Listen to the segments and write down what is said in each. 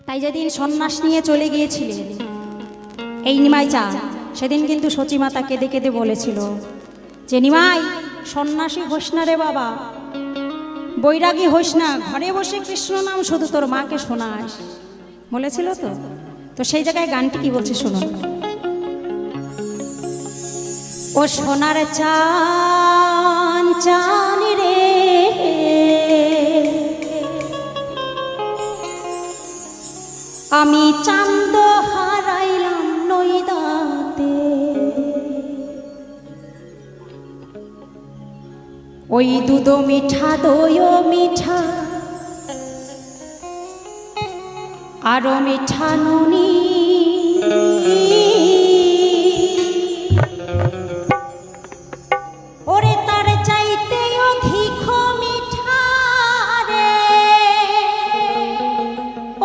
তাই যেদিন সন্ন্যাস নিয়ে চলে গিয়েছিলেন এই নিমাই চা, সেদিন কিন্তু সচিমাতা কেঁদে কেঁদে বলেছিল যে নিমাই সন্ন্যাসী হোস না রে বাবা, বৈরাগী হোস না, ঘরে বসে কৃষ্ণ নাম শুধু তোর মাকে শোনাস, বলেছিল তো। তো সেই জায়গায় গানটি কি বলছে শুনুন। ও সোনার চান চান রে আমি চাঁদ হারাইলাম নইদাতে, ওই দুধ মিঠা দই মিঠা আরো মিঠা নুনি, ওরে তার চাইতে অধিক মিঠা রে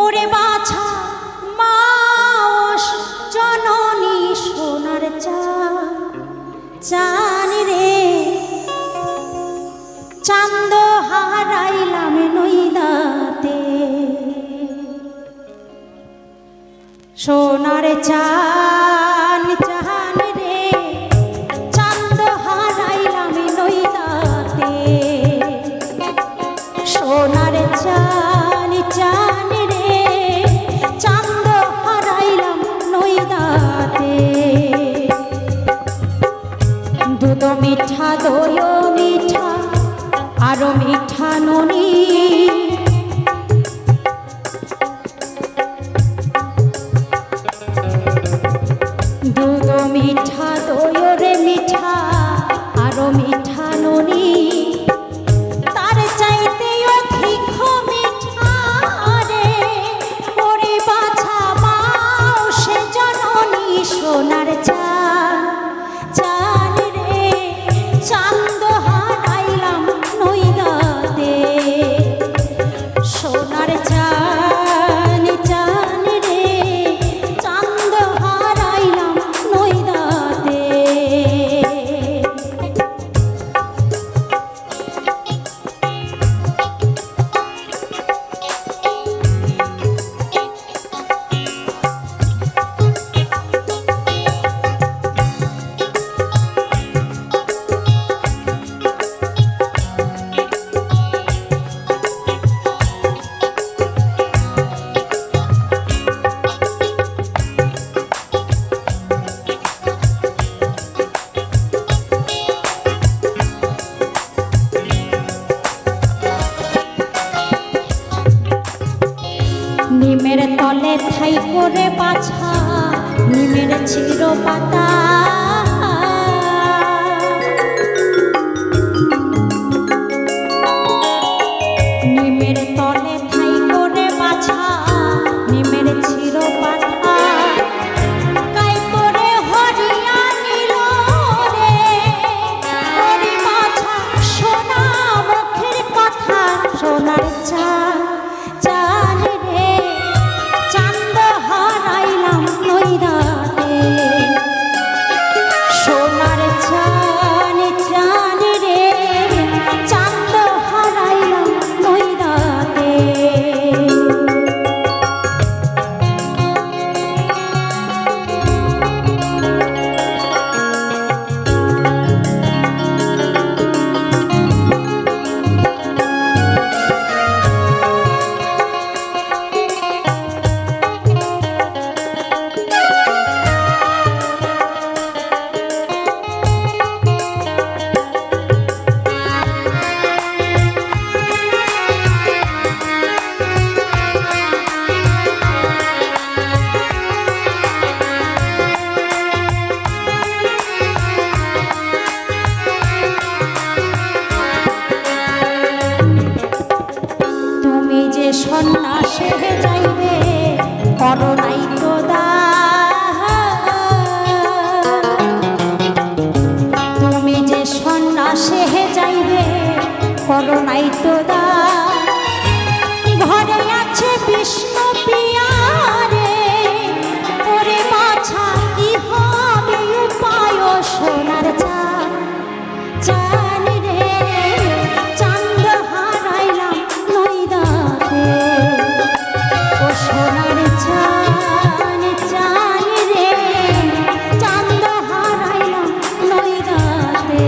ওরে বাছা মাস জননী সোনার চান রে চাঁদ হারাইলাম নইদাতে, সোনার চান চান রে চাঁদ হারাইলাম নইদাতে, সোনার চান চান রে চাঁদ হারাইলাম নইদাতে, দুধ মিঠা দই মিঠা আরো মিঠা নুনি, দুধ মিঠা দই রে মিঠা আরো মিঠা নুনি, তার চাইতে অধিক মিঠা রে ওরে বাছা মাও সে জননী সোনার চান রে চাঁদ হারাইলাম নইদাতে, সোনার চান চান রে চাঁদ হারাইলাম নইদাতে। নিমের তলে ঠাই করে বাছা নিমের চির পাতা, নিমের তলে ঠাই করে বাছা নিমের চির পাতা, কাই করে হরিয়া নিল রে হরি বাছা সোনা মুখের কথা, সোনার চান রে চাঁদ হারাইলাম নইদাতে, সোনার চান চান রে চাঁদ হারাইলাম নইদাতে।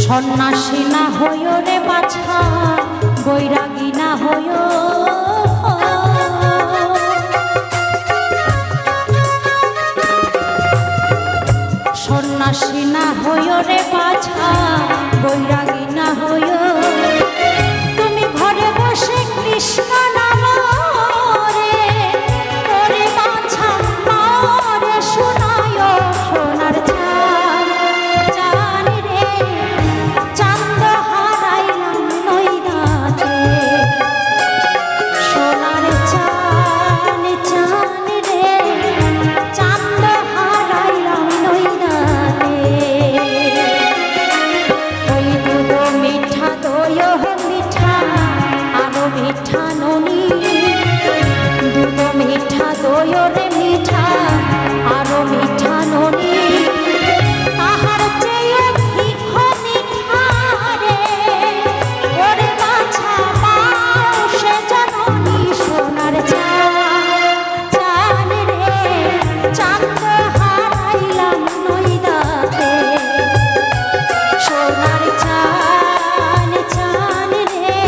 সন্ন্যাসী না হইও রে বাছা, বৈরাগী না হইও, সন্ন্যাসী না হইও রে বাছা, বৈরাগী না হইও। তুমি ঘরে বসে কৃষ্ণ নাম রে ওরে বাছা মারে শোনায় সোনার চান চান রে চাঁদ হারাইলাম নইদাতে। সোনার চান চান রে চাঁদ হারাইলাম নইদাতে। ওই দুধ মিঠা দই মিঠা আরো মিঠা ননি, দুধ মিঠা দই রে মিঠা আরো মিঠা ননি, তাহার চেয়ে ভিক্ষ মিঠা রে ওরে বাছা পাও সে জননী। সোনার চান চান রে চাঁদ হারাইলাম নইদাতে। সোনার চান চান রে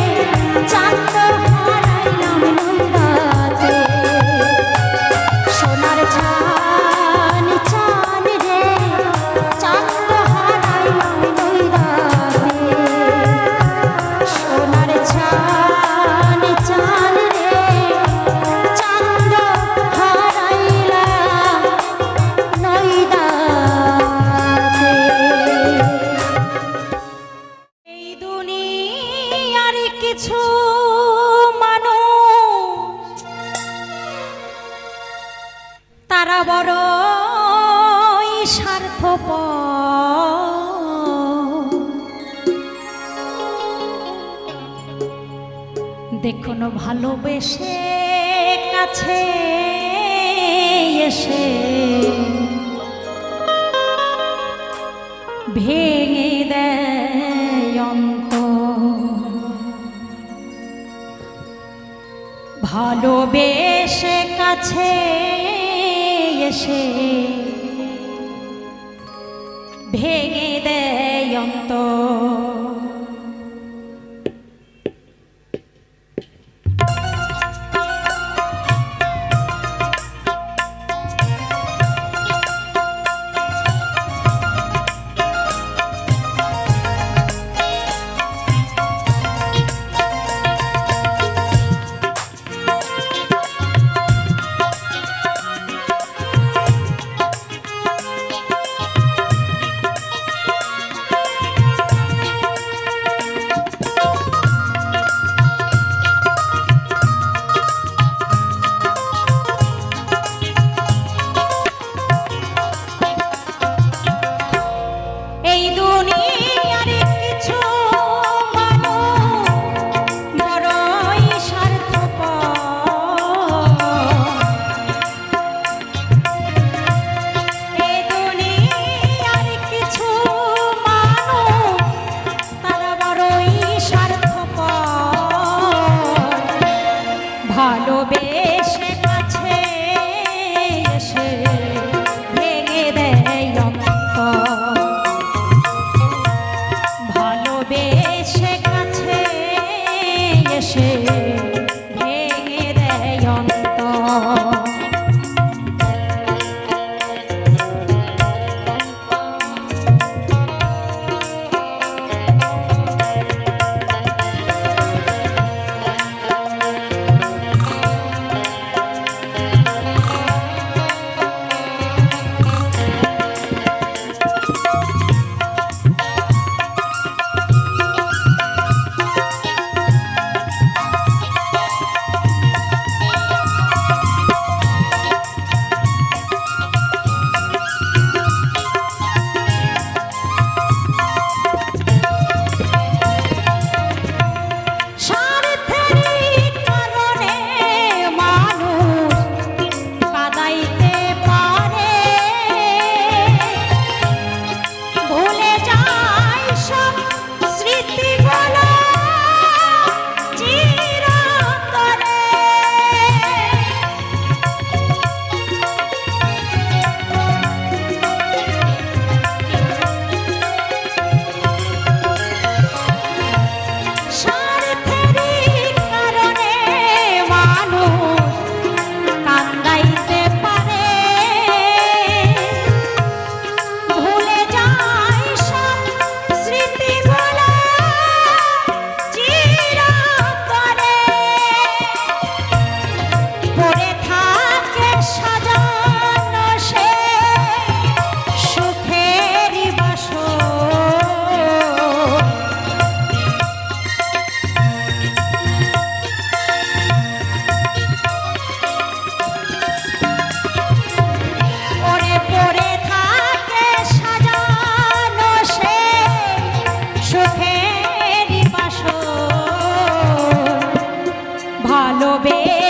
চাঁদ হারাইলাম নইদাতে। সোনার চান চান রে চাঁদ হারাইলাম নইদাতে। সোনার চান চান রে চাঁদ হারাইলাম নইদাতে। এই দুনিয়ার কিছু মানুষ তারা বড়ই স্বার্থপর। দেখুন ভালোবেসে কাছে এসে ভেঙে দেয় অন্তর। ভালোবেসে কাছে এসে ভেঙে দেয় অন্তর।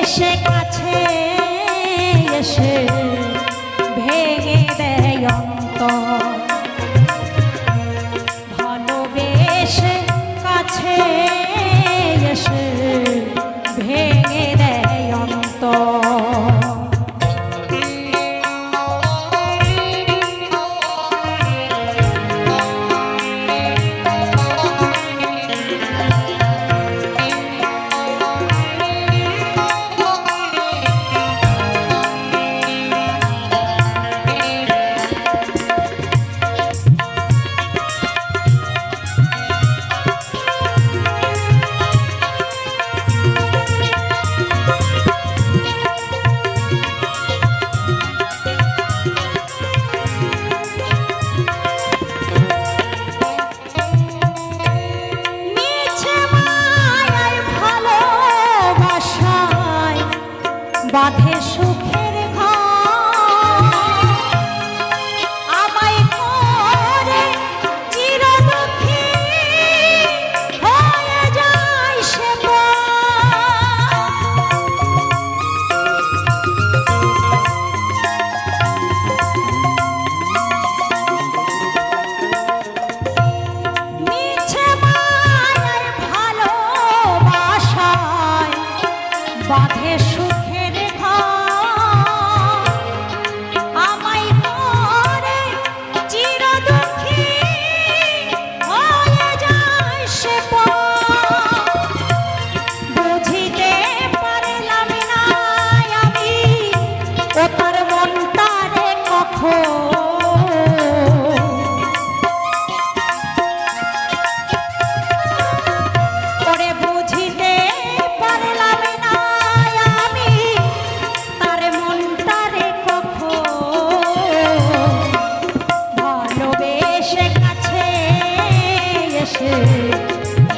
ভালোবেসে কাছে এসে ভেঙে দেয় অন্তর, ভালোবেসে কাছে এসে ভেঙে দেয় অন্তর। বাঁধে সুখের ঘর, আমায় করে চিরদুঃখী হয়ে যায় সে মিছে মায়ার ভালোবাসায় বাঁধে সুখের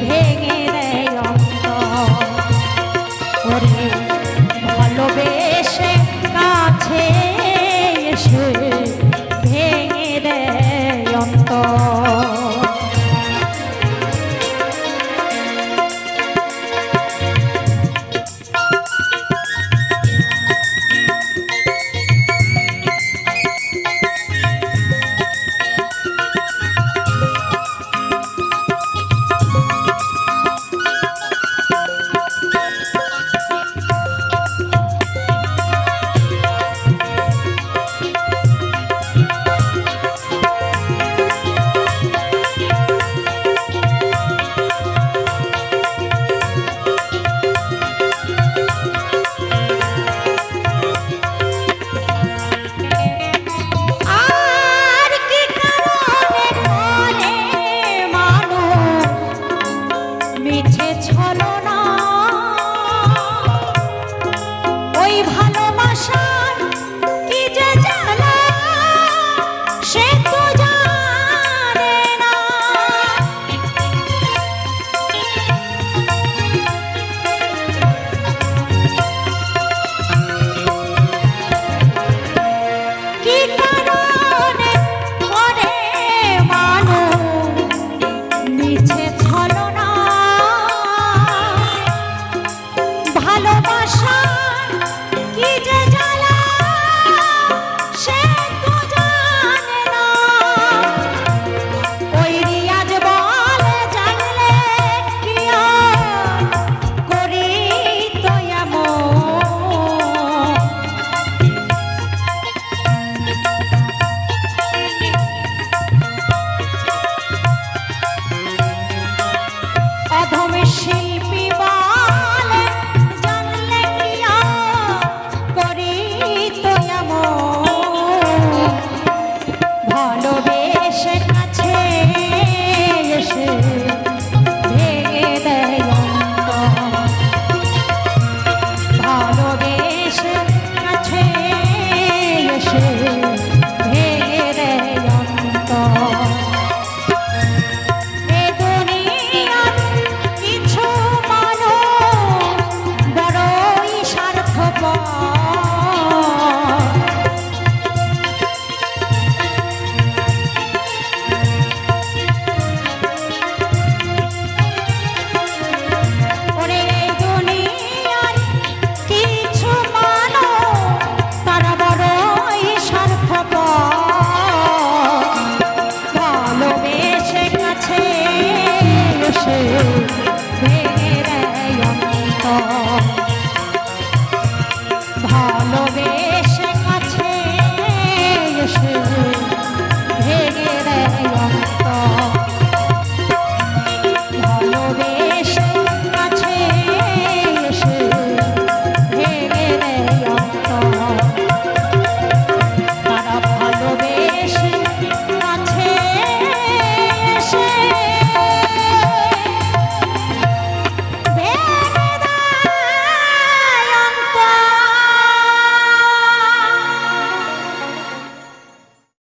ভেঙে দেয় অন্তর, ওরে ভালোবেসে কাছে এসে ভেঙে দেয় অন্তর। সে